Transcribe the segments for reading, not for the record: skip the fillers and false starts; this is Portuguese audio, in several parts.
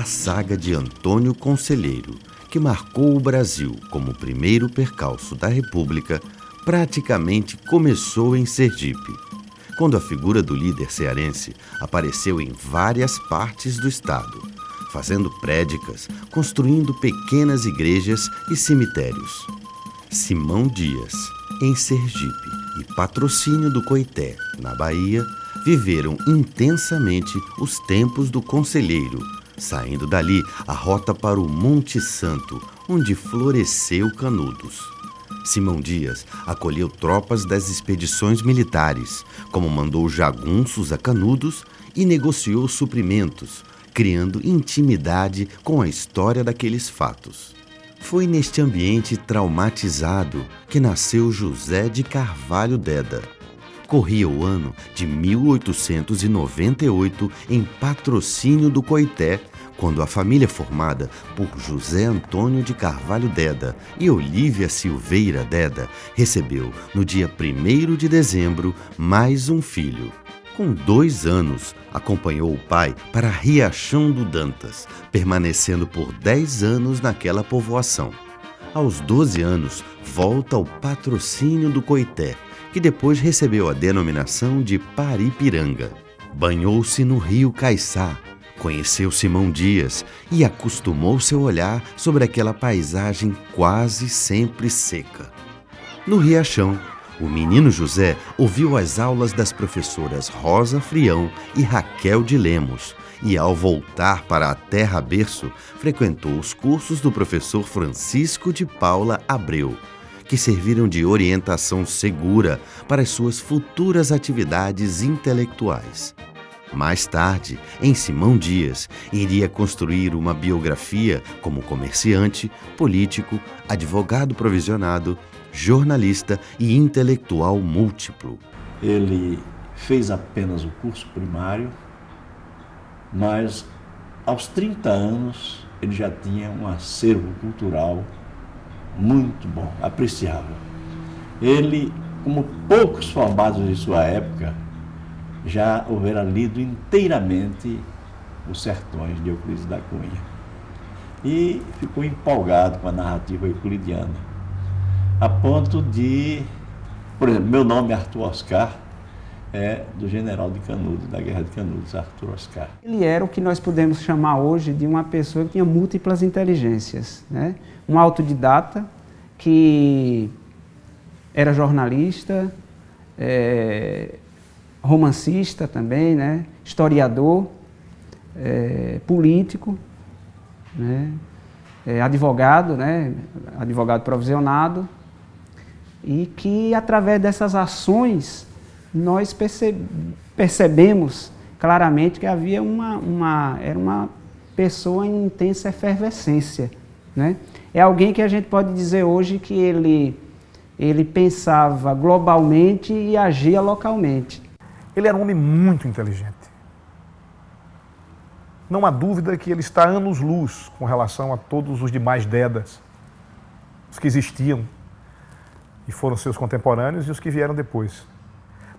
a saga de Antônio Conselheiro, que marcou o Brasil como o primeiro percalço da República, praticamente começou em Sergipe, quando a figura do líder cearense apareceu em várias partes do estado, fazendo prédicas, construindo pequenas igrejas e cemitérios. Simão Dias, em Sergipe, e Patrocínio do Coité, na Bahia, viveram intensamente os tempos do Conselheiro, saindo dali a rota para o Monte Santo, onde floresceu Canudos. Simão Dias acolheu tropas das expedições militares, como mandou jagunços a Canudos e negociou suprimentos, criando intimidade com a história daqueles fatos. Foi neste ambiente traumatizado que nasceu José de Carvalho Deda. Corria o ano de 1898 em Patrocínio do Coité, quando a família formada por José Antônio de Carvalho Deda e Olívia Silveira Deda recebeu, no dia 1º de dezembro, mais um filho. Com 2 anos, acompanhou o pai para Riachão do Dantas, permanecendo por 10 anos naquela povoação. Aos 12 anos, volta ao Patrocínio do Coité, que depois recebeu a denominação de Paripiranga. Banhou-se no rio Caiçá, conheceu Simão Dias e acostumou seu olhar sobre aquela paisagem quase sempre seca. No Riachão, o menino José ouviu as aulas das professoras Rosa Frião e Raquel de Lemos e, ao voltar para a terra berço, frequentou os cursos do professor Francisco de Paula Abreu, que serviram de orientação segura para as suas futuras atividades intelectuais. Mais tarde, em Simão Dias, iria construir uma biografia como comerciante, político, advogado provisionado, jornalista e intelectual múltiplo. Ele fez apenas o curso primário, mas aos 30 anos ele já tinha um acervo cultural muito bom, apreciável. Ele, como poucos formados em sua época, já houvera lido inteiramente Os Sertões de Euclides da Cunha e ficou empolgado com a narrativa euclidiana, a ponto de, por exemplo, meu nome é Arthur Oscar, é do general de Canudos, da Guerra de Canudos, Arthur Oscar. Ele era o que nós podemos chamar hoje de uma pessoa que tinha múltiplas inteligências, né? Um autodidata que era jornalista, romancista também, né? Historiador, político, né? Advogado, né? Advogado provisionado, e que através dessas ações nós percebemos claramente que havia era uma pessoa em intensa efervescência, né? É alguém que a gente pode dizer hoje que ele pensava globalmente e agia localmente. Ele era um homem muito inteligente. Não há dúvida que ele está anos-luz com relação a todos os demais Dedas, os que existiam e foram seus contemporâneos e os que vieram depois.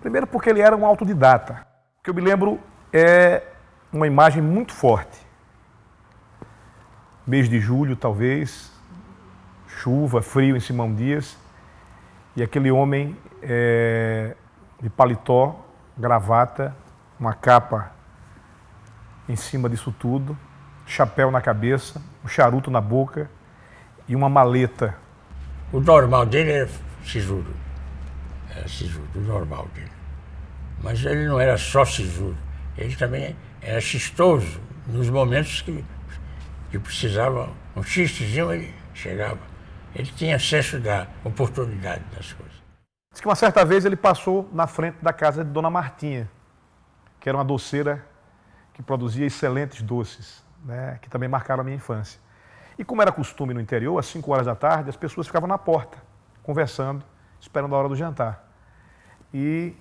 Primeiro porque ele era um autodidata. O que eu me lembro é uma imagem muito forte. Mês de julho, talvez, chuva, frio em Simão Dias, e aquele homem de paletó, gravata, uma capa em cima disso tudo, chapéu na cabeça, um charuto na boca e uma maleta. O normal dele era sisudo. Era sisudo, o normal dele. Mas ele não era só sisudo, ele também era chistoso nos momentos que precisava um xistezinho, ele chegava. Ele tinha acesso da oportunidade das coisas. Diz que uma certa vez ele passou na frente da casa de Dona Martinha, que era uma doceira que produzia excelentes doces, né, que também marcaram a minha infância. E como era costume no interior, às 5 horas da tarde, as pessoas ficavam na porta, conversando, esperando a hora do jantar. E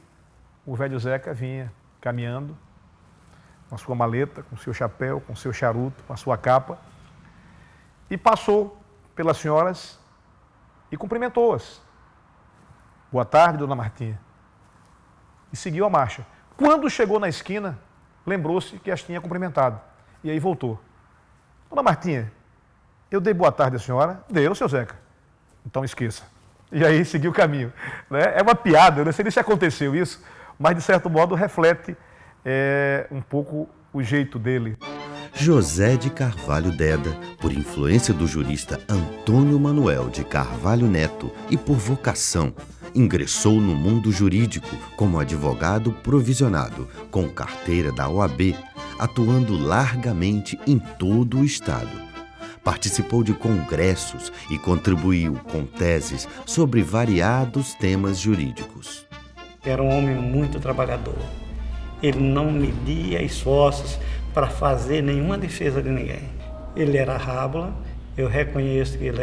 o velho Zeca vinha caminhando com a sua maleta, com o seu chapéu, com o seu charuto, com a sua capa, e passou pelas senhoras e cumprimentou-as. Boa tarde, Dona Martinha. E seguiu a marcha. Quando chegou na esquina, lembrou-se que as tinha cumprimentado. E aí voltou. Dona Martinha, eu dei boa tarde à senhora? Deu, seu Zeca. Então esqueça. E aí seguiu o caminho. Né? É uma piada, eu não sei nem se aconteceu isso, mas de certo modo reflete um pouco o jeito dele. José de Carvalho Deda, por influência do jurista Antônio Manuel de Carvalho Neto e por vocação, ingressou no mundo jurídico como advogado provisionado, com carteira da OAB, atuando largamente em todo o estado. Participou de congressos e contribuiu com teses sobre variados temas jurídicos. Era um homem muito trabalhador. Ele não media esforços para fazer nenhuma defesa de ninguém. Ele era rábula, eu reconheço que ele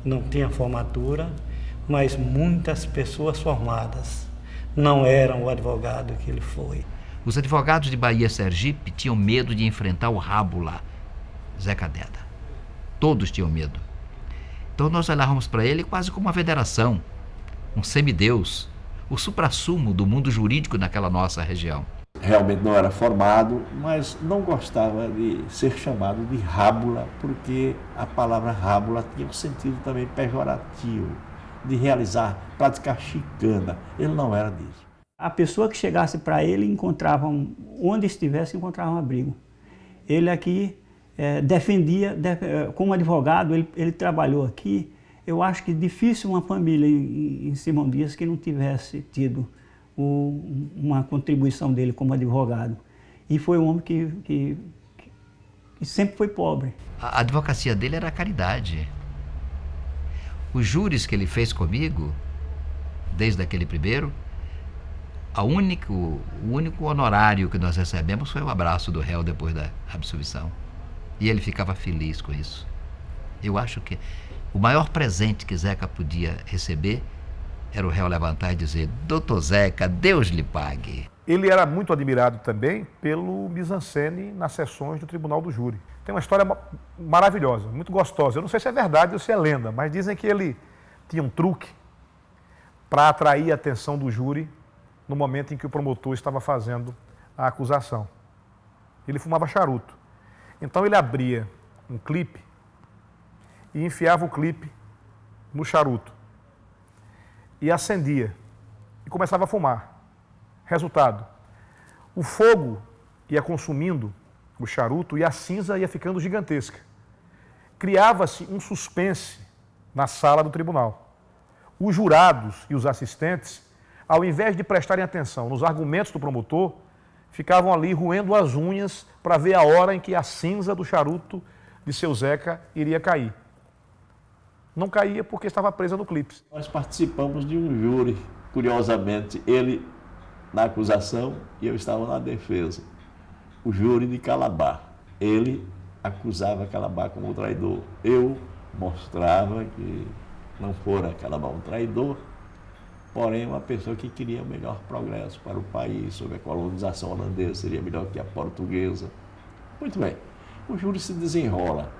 não tinha formatura, mas muitas pessoas formadas não eram o advogado que ele foi. Os advogados de Bahia Sergipe tinham medo de enfrentar o rábula, Zeca Deda. Todos tinham medo. Então nós olhávamos para ele quase como uma veneração, um semideus, o suprassumo do mundo jurídico naquela nossa região. Realmente não era formado, mas não gostava de ser chamado de rábula, porque a palavra rábula tinha um sentido também pejorativo, de realizar, praticar chicana. Ele não era disso. A pessoa que chegasse para ele encontrava, onde estivesse, encontrava um abrigo. Ele aqui defendia, como advogado, ele trabalhou aqui. Eu acho que difícil uma família em Simão Dias que não tivesse tido uma contribuição dele como advogado. E foi um homem que sempre foi pobre. A advocacia dele era a caridade. Os júris que ele fez comigo, desde aquele primeiro, o único honorário que nós recebemos foi o abraço do réu depois da absolvição. E ele ficava feliz com isso. Eu acho que o maior presente que Zeca podia receber era o réu levantar e dizer: Doutor Zeca, Deus lhe pague. Ele era muito admirado também pelo mise-en-scène nas sessões do Tribunal do Júri. Tem uma história maravilhosa, muito gostosa. Eu não sei se é verdade ou se é lenda, mas dizem que ele tinha um truque para atrair a atenção do júri no momento em que o promotor estava fazendo a acusação. Ele fumava charuto. Então ele abria um clipe e enfiava o clipe no charuto e acendia e começava a fumar. Resultado, o fogo ia consumindo o charuto e a cinza ia ficando gigantesca. Criava-se um suspense na sala do tribunal. Os jurados e os assistentes, ao invés de prestarem atenção nos argumentos do promotor, ficavam ali roendo as unhas para ver a hora em que a cinza do charuto de seu Zeca iria cair. Não caía porque estava presa no clipe. Nós participamos de um júri, curiosamente, ele na acusação e eu estava na defesa. O júri de Calabar. Ele acusava Calabar como um traidor. Eu mostrava que não fora Calabar um traidor, porém uma pessoa que queria o melhor progresso para o país, sobre a colonização holandesa seria melhor que a portuguesa. Muito bem, o júri se desenrola.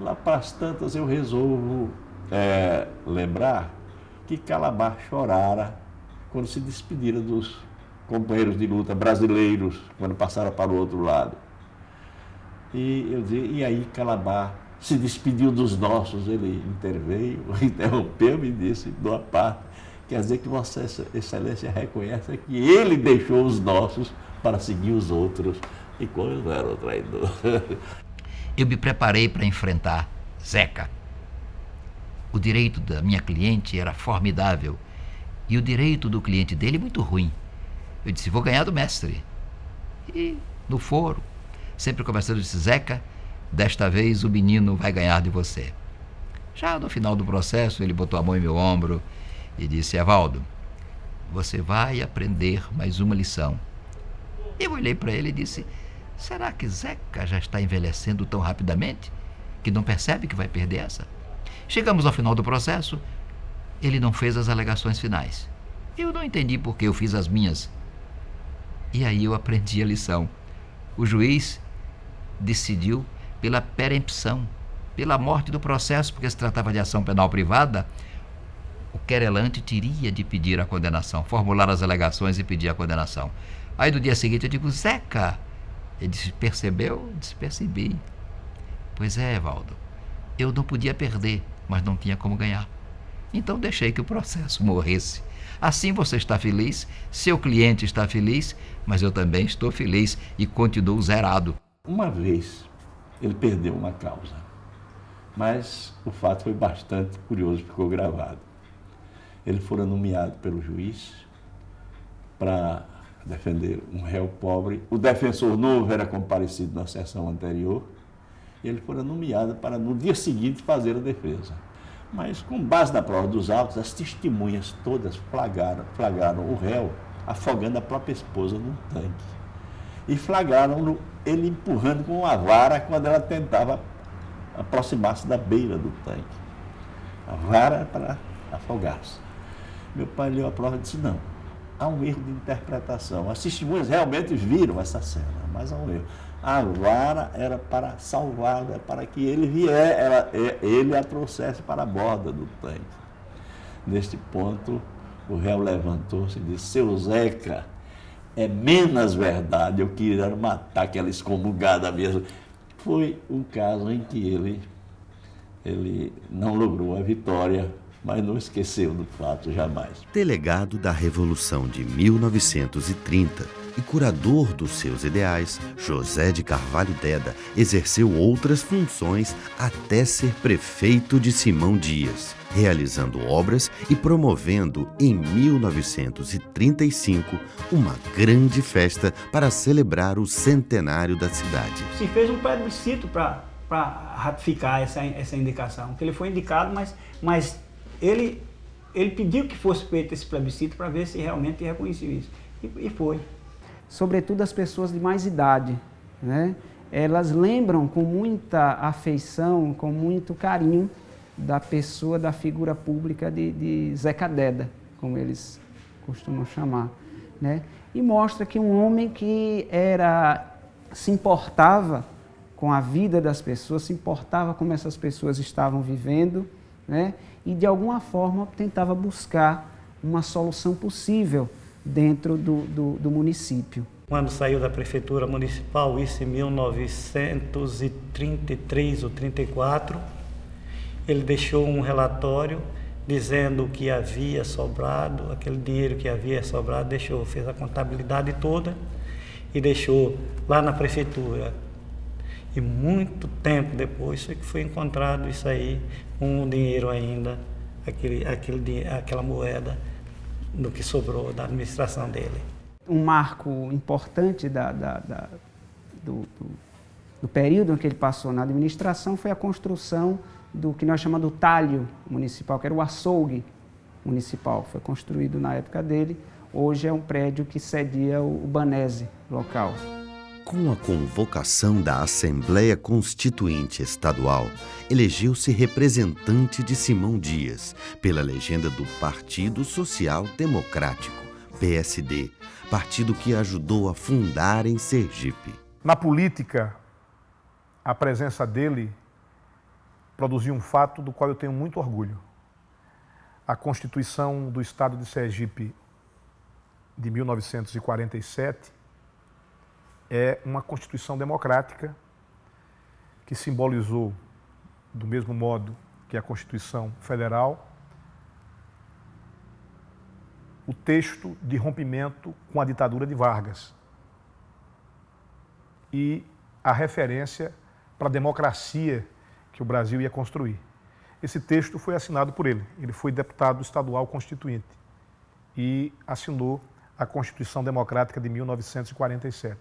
Lá para as tantas eu resolvo lembrar que Calabar chorara quando se despedira dos companheiros de luta brasileiros, quando passaram para o outro lado. E eu dizia, e aí Calabar se despediu dos nossos, ele interveio, interrompeu-me e disse, de uma parte, quer dizer que Vossa Excelência reconhece que ele deixou os nossos para seguir os outros, e como eu não era o traidor. Eu me preparei para enfrentar Zeca. O direito da minha cliente era formidável e o direito do cliente dele muito ruim. Eu disse, vou ganhar do mestre. E no foro, sempre conversando, eu disse, Zeca, desta vez o menino vai ganhar de você. Já no final do processo, ele botou a mão em meu ombro e disse, Evaldo, você vai aprender mais uma lição. Eu olhei para ele e disse, será que Zeca já está envelhecendo tão rapidamente que não percebe que vai perder essa? Chegamos ao final do processo, ele não fez as alegações finais. Eu não entendi por que eu fiz as minhas. E aí eu aprendi a lição. O juiz decidiu pela perempção, pela morte do processo, porque se tratava de ação penal privada, o querelante teria de pedir a condenação, formular as alegações e pedir a condenação. Aí no dia seguinte eu digo, Zeca, ele disse, percebeu? Eu disse, percebi. Pois é, Evaldo. Eu não podia perder, mas não tinha como ganhar. Então deixei que o processo morresse. Assim você está feliz, seu cliente está feliz, mas eu também estou feliz e continuo zerado. Uma vez ele perdeu uma causa, mas o fato foi bastante curioso, ficou gravado. Ele fora nomeado pelo juiz para defender um réu pobre. O defensor novo era comparecido na sessão anterior. E ele fora nomeado para no dia seguinte fazer a defesa. Mas com base na prova dos autos, as testemunhas todas flagraram o réu afogando a própria esposa num tanque. E flagraram ele empurrando com uma vara quando ela tentava aproximar-se da beira do tanque. A vara para afogar-se. Meu pai leu a prova e disse, não, há um erro de interpretação. As testemunhas realmente viram essa cena, mas há um erro. A vara era para salvá-la, para que ele ele a trouxesse para a borda do tanque. Neste ponto, o réu levantou-se e disse, seu Zeca, é menos verdade, eu queria matar aquela excomungada mesmo. Foi um caso em que ele não logrou a vitória, mas não esqueceu do fato jamais. Delegado da Revolução de 1930 e curador dos seus ideais, José de Carvalho Deda exerceu outras funções até ser prefeito de Simão Dias, realizando obras e promovendo, em 1935, uma grande festa para celebrar o centenário da cidade. Se fez um plebiscito para ratificar essa indicação, que ele foi indicado, mas ele pediu que fosse feito esse plebiscito para ver se realmente reconhecia isso. E foi. Sobretudo as pessoas de mais idade, né? Elas lembram com muita afeição, com muito carinho da pessoa, da figura pública de Zeca Deda, como eles costumam chamar, né? E mostra que um homem que se importava com a vida das pessoas, se importava como essas pessoas estavam vivendo, né? E de alguma forma tentava buscar uma solução possível dentro do município. Quando saiu da prefeitura municipal, isso em 1933 ou 34, ele deixou um relatório dizendo que havia sobrado, aquele dinheiro que havia sobrado, fez a contabilidade toda e deixou lá na prefeitura. E muito tempo depois foi que foi encontrado isso aí, um dinheiro ainda, aquela moeda do que sobrou da administração dele. Um marco importante do período em que ele passou na administração foi a construção do que nós chamamos do talho municipal, que era o açougue municipal. Foi construído na época dele. Hoje é um prédio que cedia o Banese local. Com a convocação da Assembleia Constituinte Estadual, elegeu-se representante de Simão Dias, pela legenda do Partido Social Democrático, PSD, partido que ajudou a fundar em Sergipe. Na política, a presença dele produziu um fato do qual eu tenho muito orgulho. A Constituição do Estado de Sergipe de 1947 é uma Constituição democrática que simbolizou, do mesmo modo que a Constituição Federal, o texto de rompimento com a ditadura de Vargas e a referência para a democracia que o Brasil ia construir. Esse texto foi assinado por ele. Ele foi deputado estadual constituinte e assinou a Constituição Democrática de 1947.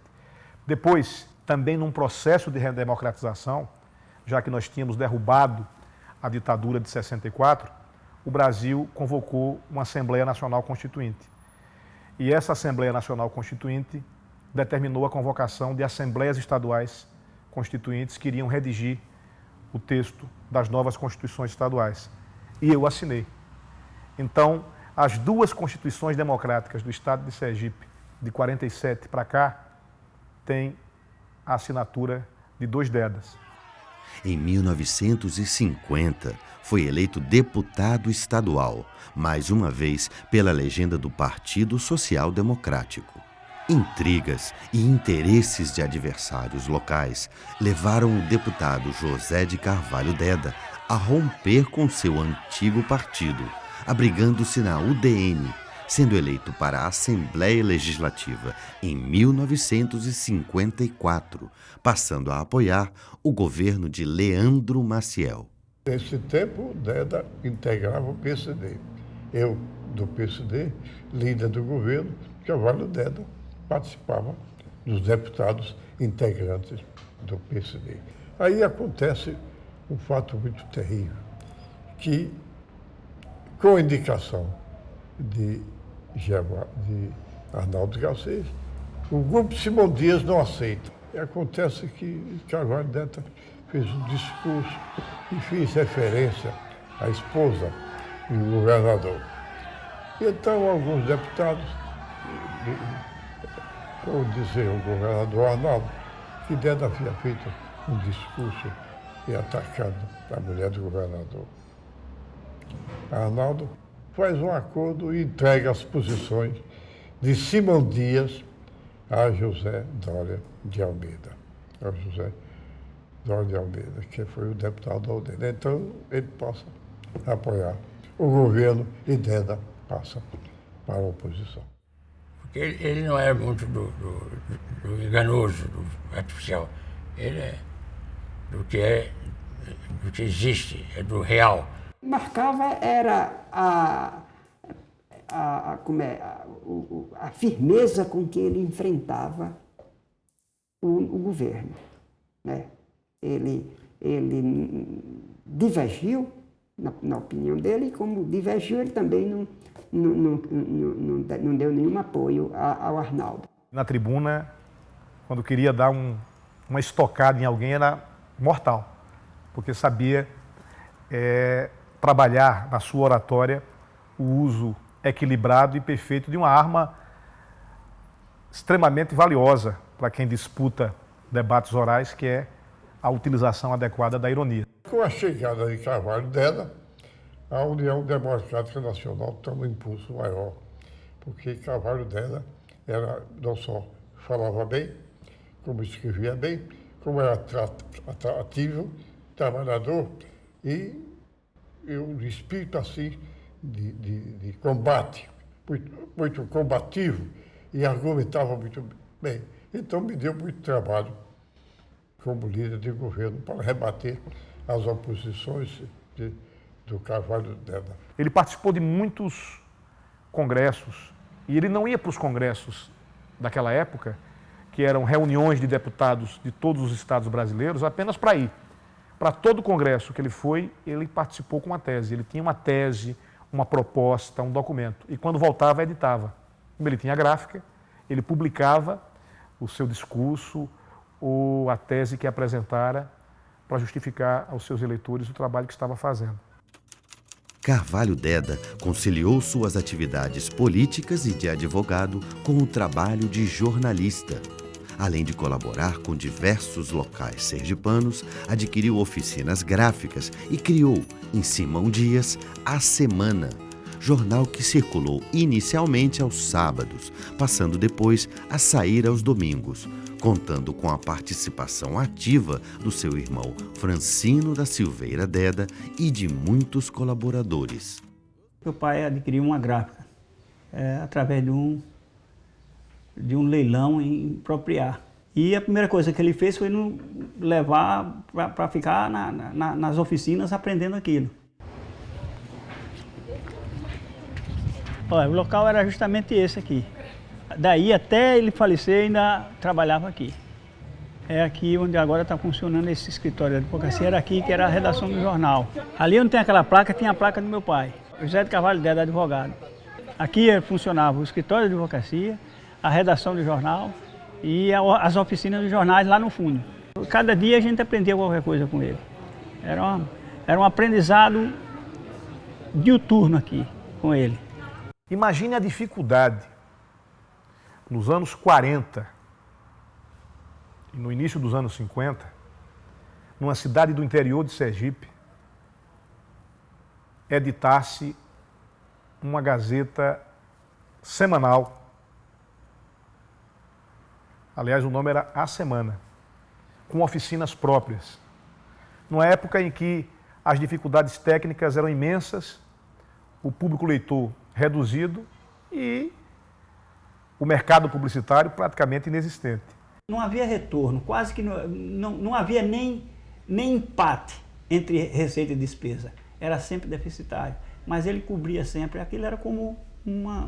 Depois, também num processo de redemocratização, já que nós tínhamos derrubado a ditadura de 64, o Brasil convocou uma Assembleia Nacional Constituinte. E essa Assembleia Nacional Constituinte determinou a convocação de assembleias estaduais constituintes que iriam redigir o texto das novas constituições estaduais. E eu assinei. Então, as duas constituições democráticas do Estado de Sergipe, de 47 para cá, têm a assinatura de 2 Dedas. Em 1950, foi eleito deputado estadual, mais uma vez pela legenda do Partido Social Democrático. Intrigas e interesses de adversários locais levaram o deputado José de Carvalho Deda a romper com seu antigo partido, abrigando-se na UDN, sendo eleito para a Assembleia Legislativa em 1954, passando a apoiar o governo de Leandro Maciel. Nesse tempo, Deda integrava o PCD. Eu, do PCD, líder do governo, Carvalho Deda participava dos deputados integrantes do PCD. Aí acontece um fato muito terrível, que, com a indicação de Arnaldo Garcês, o grupo Simão Dias não aceita. E acontece que Carvalho Deda fez um discurso e fez referência à esposa do governador. Então, alguns deputados foram dizer ao governador Arnaldo que Deda havia feito um discurso e atacado a mulher do governador. Arnaldo faz um acordo e entrega as posições de Simão Dias a José Dória de Almeida. A José Dória de Almeida, que foi o deputado da UDN. Então, ele passa a apoiar o governo e Deda passa para a oposição. Porque ele não é muito do enganoso, do artificial. Ele é do que existe, é do real. Marcava era a firmeza com que ele enfrentava o governo, né? Ele divergiu, na opinião dele, e como divergiu, ele também não deu nenhum apoio ao Arnaldo. Na tribuna, quando queria dar uma estocada em alguém, era mortal, porque sabia trabalhar na sua oratória o uso equilibrado e perfeito de uma arma extremamente valiosa para quem disputa debates orais, que é a utilização adequada da ironia. Com a chegada de Carvalho Deda, a União Democrática Nacional toma um impulso maior, porque Carvalho Deda não só falava bem, como escrevia bem, como era atrativo, trabalhador e um espírito assim de combate, muito combativo e argumentava muito bem. Então me deu muito trabalho como líder de governo para rebater as oposições do Carvalho Deda. Ele participou de muitos congressos e ele não ia para os congressos daquela época, que eram reuniões de deputados de todos os estados brasileiros, apenas para ir. Para todo congresso que ele foi, ele participou com uma tese. Ele tinha uma tese, uma proposta, um documento. E quando voltava, editava. Como ele tinha gráfica, ele publicava o seu discurso ou a tese que apresentara para justificar aos seus eleitores o trabalho que estava fazendo. Carvalho Deda conciliou suas atividades políticas e de advogado com o trabalho de jornalista. Além de colaborar com diversos locais sergipanos, adquiriu oficinas gráficas e criou, em Simão Dias, A Semana, jornal que circulou inicialmente aos sábados, passando depois a sair aos domingos, contando com a participação ativa do seu irmão Francino da Silveira Deda e de muitos colaboradores. Meu pai adquiriu uma gráfica através de um leilão em Propriar. E a primeira coisa que ele fez foi levar para ficar nas oficinas aprendendo aquilo. Olha, o local era justamente esse aqui. Daí até ele falecer ainda trabalhava aqui. É aqui onde agora está funcionando esse escritório de advocacia, era aqui que era a redação do jornal. Ali onde tem aquela placa, tinha a placa do meu pai, José de Carvalho Deda, advogado. Aqui funcionava o escritório de advocacia, a redação do jornal e as oficinas dos jornais lá no fundo. Cada dia a gente aprendia qualquer coisa com ele. Era um aprendizado diuturno aqui com ele. Imagine a dificuldade nos anos 40 e no início dos anos 50, numa cidade do interior de Sergipe, editar-se uma gazeta semanal Aliás, o nome era A Semana, com oficinas próprias. Numa época em que as dificuldades técnicas eram imensas, o público leitor reduzido e o mercado publicitário praticamente inexistente. Não havia retorno, quase que não havia nem empate entre receita e despesa. Era sempre deficitário. Mas ele cobria sempre, aquilo era como uma